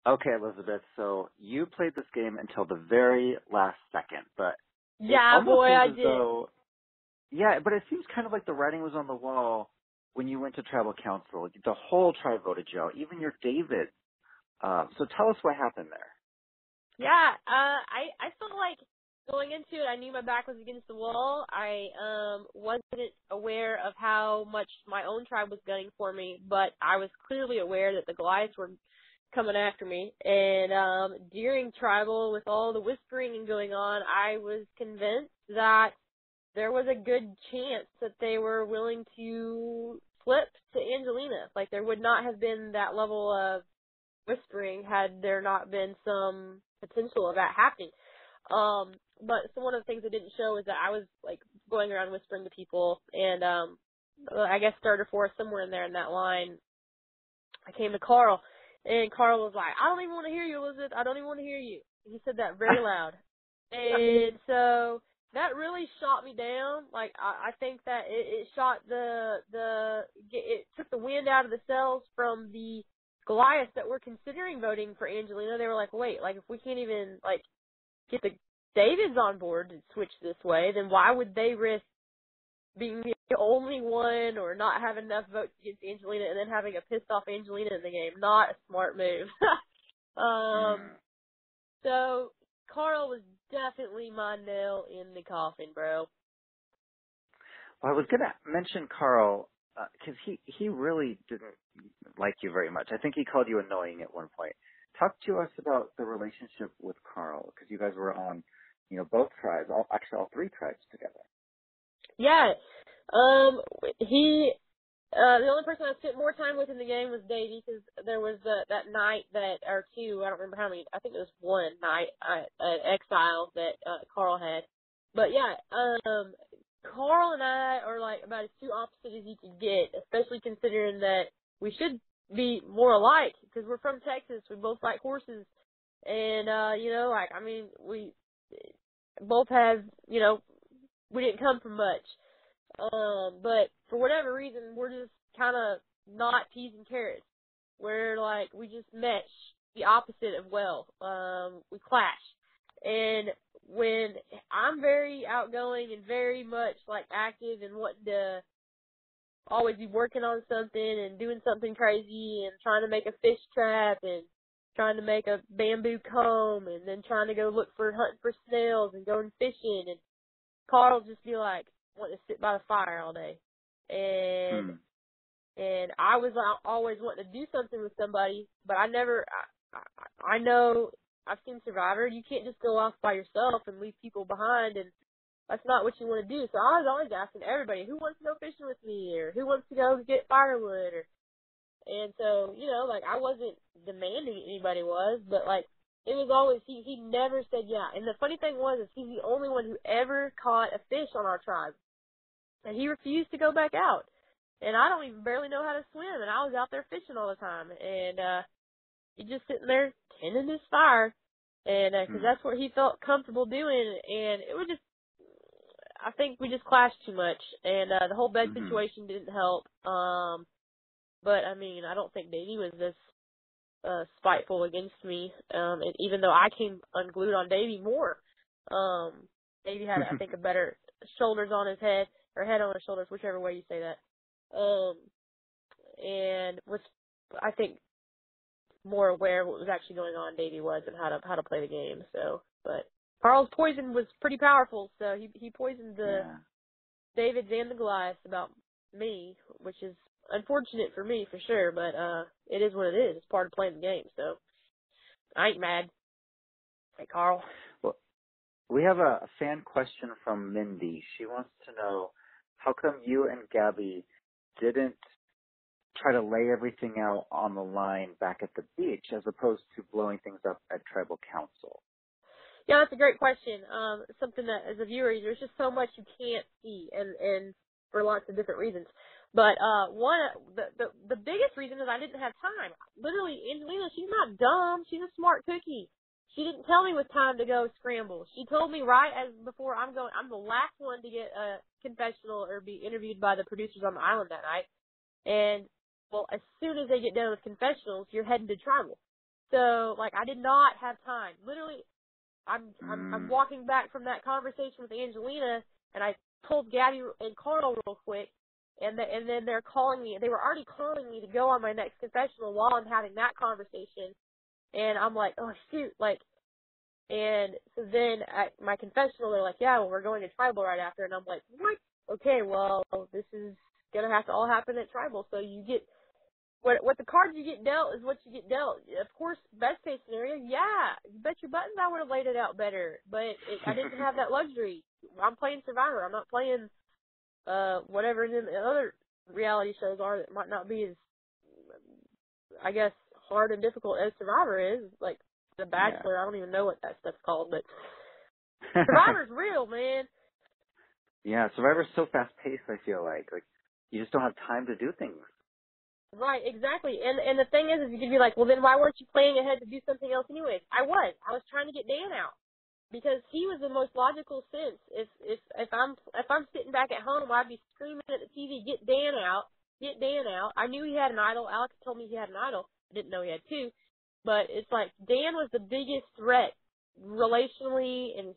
Okay, Elizabeth, so you played this game until the very last second, but it Yeah, almost boy, seems I as did. though, yeah, but it seems kind of like the writing was on the wall when you went to tribal council. The whole tribe voted you out, even your David. So tell us what happened there. Yeah, I felt like going into it, I knew my back was against the wall. I wasn't aware of how much my own tribe was gunning for me, but I was clearly aware that the Goliaths were coming after me. And during tribal, with all the whispering going on, I was convinced that there was a good chance that they were willing to flip to Angelina. Like, there would not have been that level of whispering had there not been some potential of that happening. But so one of the things that didn't show is that I was like going around whispering to people, and I guess third or fourth, somewhere in there in that line, I came to Carl, and Carl was like, "I don't even want to hear you, Elizabeth. I don't even want to hear you." He said that very loud, and so that really shot me down. Like I think that it shot it took the wind out of the sails from the Goliaths that were considering voting for Angelina. They were like, wait, like if we can't even like get the Davids on board to switch this way, then why would they risk being the only one or not having enough votes against Angelina and then having a pissed off Angelina in the game? Not a smart move. So Carl was definitely my nail in the coffin, bro. Well, I was going to mention Carl, because he really didn't like you very much. I think he called you annoying at one point. Talk to us about the relationship with Carl, because you guys were on, both tribes, actually all three tribes together. Yeah. The only person I spent more time with in the game was Davey, because there was that night or two, I don't remember how many, I think it was one night at Exile that Carl had. But yeah, Carl and I are like about as two opposite as you could get, especially considering that we should be more alike, because we're from Texas, we both like horses, and we both have, we didn't come from much. But for whatever reason, we're just kind of not peas and carrots. We're like, we just mesh the opposite of well. We clash. And when I'm very outgoing and very much like active and wanting to always be working on something and doing something crazy and trying to make a fish trap and trying to make a bamboo comb and then trying to go hunting for snails and going fishing, and Carl just be like, want to sit by the fire all day. And I was always wanting to do something with somebody, but I know I've seen Survivor. You can't just go off by yourself and leave people behind, and that's not what you want to do. So I was always asking everybody, who wants to go fishing with me, or who wants to go get firewood, and so, like, I wasn't demanding anybody was, but like, it was always, he never said yeah. And the funny thing is he's the only one who ever caught a fish on our tribe. And he refused to go back out. And I don't even barely know how to swim, and I was out there fishing all the time. And he's just sitting there tending his fire, and because that's what he felt comfortable doing. And it was just, I think we just clashed too much, and the whole bed situation didn't help. But I mean, I don't think Davey was this spiteful against me. And even though I came unglued on Davey more, Davey had, I think, a better shoulders on his head, or head on his shoulders, whichever way you say that. And was, I think, more aware of what was actually going on, Davey was, and how to play the game. So, but Carl's poison was pretty powerful, so he poisoned the Davids and the Goliaths about me, which is unfortunate for me for sure, but it is what it is. It's part of playing the game, so I ain't mad. Hey, Carl. Well, we have a fan question from Mindy. She wants to know, how come you and Gabby didn't try to lay everything out on the line back at the beach as opposed to blowing things up at tribal council? Yeah, that's a great question. Something that, as a viewer, there's just so much you can't see, and for lots of different reasons. But the biggest reason is I didn't have time. Literally, Angelina, she's not dumb. She's a smart cookie. She didn't tell me with time to go scramble. She told me right as before I'm the last one to get a confessional or be interviewed by the producers on the island that night. And, well, as soon as they get done with confessionals, you're heading to tribal. So, like, I did not have time. Literally, I'm walking back from that conversation with Angelina, and I told Gabby and Carl real quick, and then they're calling me. They were already calling me to go on my next confessional while I'm having that conversation, and I'm like, oh shoot, like, and so then at my confessional, they're like, yeah, well, we're going to tribal right after, and I'm like, what? Okay, well, this is gonna have to all happen at tribal, so you get. What the cards you get dealt is what you get dealt. Of course, best case scenario, yeah, you bet your buttons I would have laid it out better, but I didn't have that luxury. I'm playing Survivor. I'm not playing whatever the other reality shows are that might not be as, I guess, hard and difficult as Survivor is. Like The Bachelor, yeah. I don't even know what that stuff's called, but Survivor's real, man. Yeah, Survivor's so fast paced. I feel like you just don't have time to do things. Right, exactly. And the thing is you could be like, well, then why weren't you planning ahead to do something else anyways? I was trying to get Dan out because he was the most logical sense. If I'm sitting back at home, I'd be screaming at the TV, get Dan out. I knew he had an idol. Alex told me he had an idol. I didn't know he had two, but it's like Dan was the biggest threat relationally and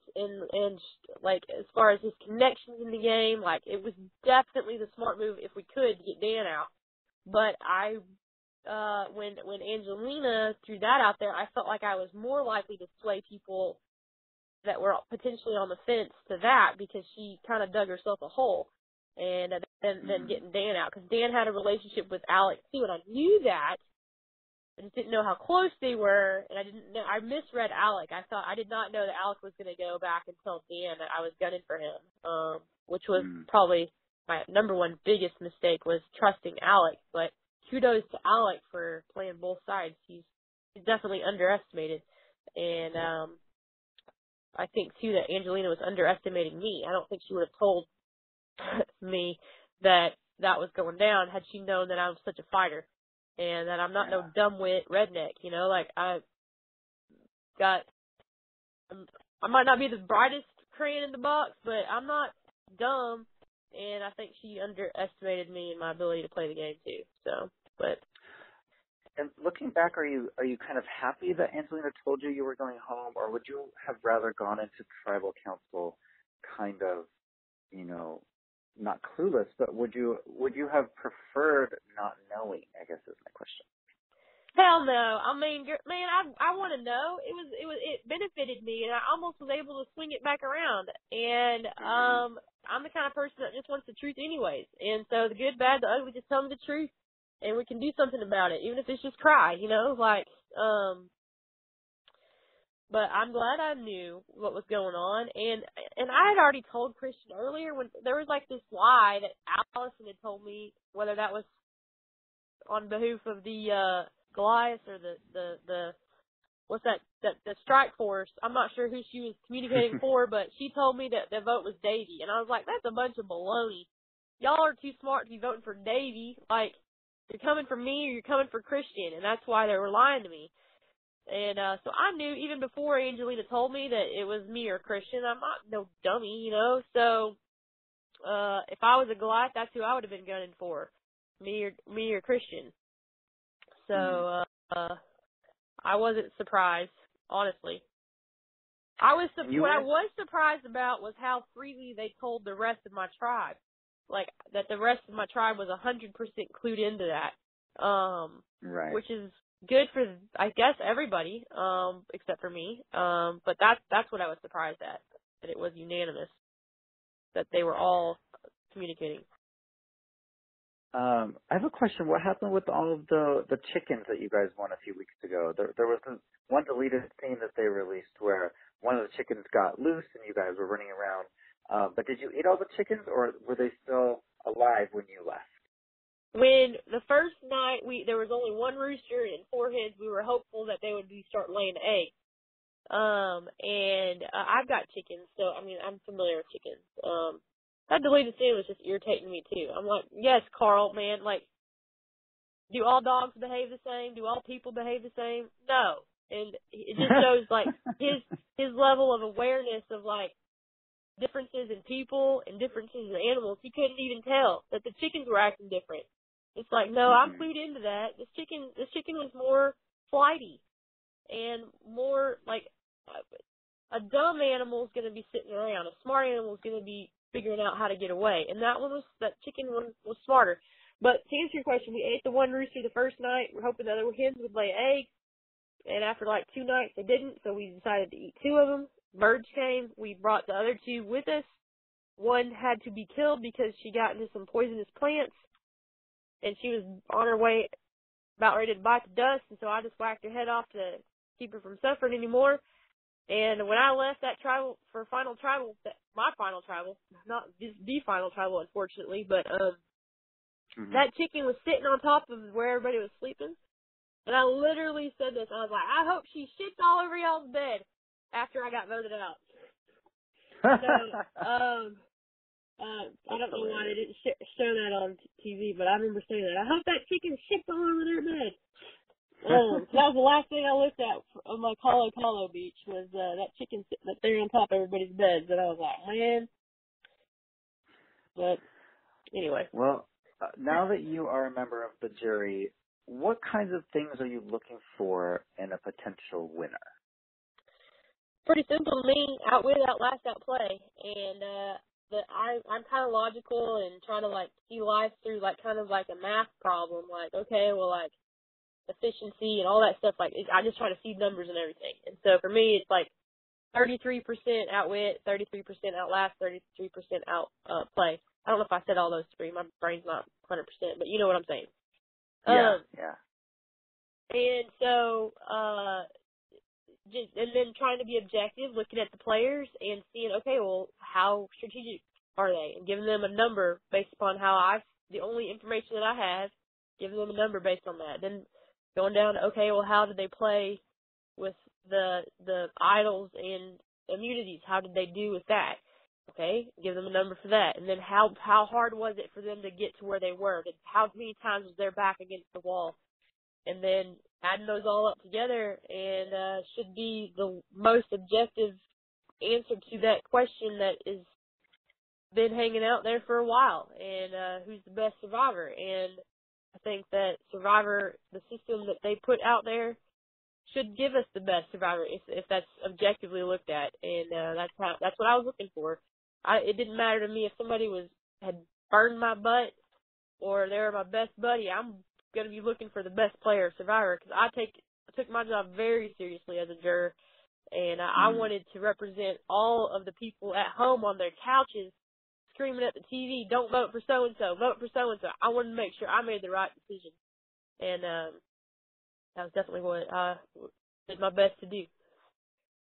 like as far as his connections in the game. Like it was definitely the smart move if we could get Dan out. But when Angelina threw that out there, I felt like I was more likely to sway people that were potentially on the fence to that because she kind of dug herself a hole and then getting Dan out. Because Dan had a relationship with Alex too, and I knew that. I just didn't know how close they were, and I misread Alec. I did not know that Alec was going to go back and tell Dan that I was gunning for him, which was probably my number one biggest mistake was trusting Alec. But kudos to Alec for playing both sides. He's definitely underestimated, and I think too that Angelina was underestimating me. I don't think she would have told me that was going down had she known that I was such a fighter. And that I'm not no dumb-wit redneck, you know, like I might not be the brightest crayon in the box, but I'm not dumb, and I think she underestimated me and my ability to play the game too. So, but. And looking back, are you kind of happy that Angelina told you were going home, or would you have rather gone into tribal council kind of, you know, not clueless, but would you have preferred not knowing, I guess is my question. Hell no. I mean, man, I want to know. It benefited me, and I almost was able to swing it back around. And I'm the kind of person that just wants the truth anyways. And so the good, bad, the ugly, just tell me the truth, and we can do something about it, even if it's just cry, you know, like, but I'm glad I knew what was going on, and I had already told Christian earlier when there was like this lie that Allison had told me, whether that was on behoof of the Goliath or the what's that the strike force. I'm not sure who she was communicating for, but she told me that the vote was Davy, and I was like, that's a bunch of baloney. Y'all are too smart to be voting for Davy. Like, you're coming for me or you're coming for Christian, and that's why they were lying to me. And so I knew even before Angelina told me that it was me or Christian. I'm not no dummy, you know. So if I was a Goliath, that's who I would have been gunning for, me or Christian. So I wasn't surprised, honestly. What I was surprised about was how freely they told the rest of my tribe, like that the rest of my tribe was 100% clued into that, right. Which is good for, I guess, everybody, except for me. But that's what I was surprised at, that it was unanimous, that they were all communicating. I have a question. What happened with all of the chickens that you guys won a few weeks ago? There was one deleted scene that they released where one of the chickens got loose and you guys were running around. But did you eat all the chickens, or were they still alive when you left? When the first night there was only one rooster and 4 hens, we were hopeful that they would start laying eggs. And I've got chickens, so I mean I'm familiar with chickens. That deleted scene was just irritating me too. I'm like, yes, Carl, man, like, do all dogs behave the same? Do all people behave the same? No. And it just shows like his level of awareness of like differences in people and differences in animals. He couldn't even tell that the chickens were acting different. It's like, no, I'm clued into that. This chicken was more flighty. and more like a dumb animal is going to be sitting around. A smart animal is going to be figuring out how to get away. And that chicken one was smarter. But to answer your question, we ate the one rooster the first night. We're hoping the other hens would lay eggs. And after like 2 nights, they didn't, so we decided to eat 2 of them. Birds came. We brought the other 2 with us. One had to be killed because she got into some poisonous plants, and she was on her way about ready to bite the dust, and so I just whacked her head off to keep her from suffering anymore. And when I left that tribal for final tribal, my final tribal, not the final tribal, unfortunately, but that chicken was sitting on top of where everybody was sleeping. And I literally said this. I was like, I hope she shits all over y'all's bed after I got voted out. So, I don't know why they didn't show that on TV, but I remember saying that. I hope that chicken shits all over their bed. That was the last thing I looked at on my Colo beach was that chicken sitting up there on top of everybody's beds. And I was like, man. But anyway. Well, now that you are a member of the jury, what kinds of things are you looking for in a potential winner? Pretty simple to me. Outwit, outlast, outplay. And I'm kind of logical and trying to like see life through like kind of like a math problem. Like, okay, well, like efficiency and all that stuff. Like, I just try to see numbers and everything. And so for me, it's like 33% outwit, 33% outlast, 33% outplay. I don't know if I said all those 3. My brain's not 100%, but you know what I'm saying. Yeah. And so, and then trying to be objective, looking at the players and seeing, okay, well, how strategic are they? And giving them a number based upon the only information that I have, giving them a number based on that. Then going down to, okay, well, how did they play with the idols and immunities? How did they do with that? Okay, give them a number for that. And then how hard was it for them to get to where they were? How many times was their back against the wall? And then adding those all up together and should be the most objective answer to that question that is been hanging out there for a while. And who's the best survivor? And I think that Survivor, the system that they put out there, should give us the best survivor if that's objectively looked at. And that's what I was looking for. It didn't matter to me if somebody had burned my butt or they were my best buddy. I'm going to be looking for the best player of Survivor because I took my job very seriously as a juror, and I wanted to represent all of the people at home on their couches screaming at the TV, don't vote for so-and-so, vote for so-and-so. I wanted to make sure I made the right decision, and that was definitely what I did my best to do.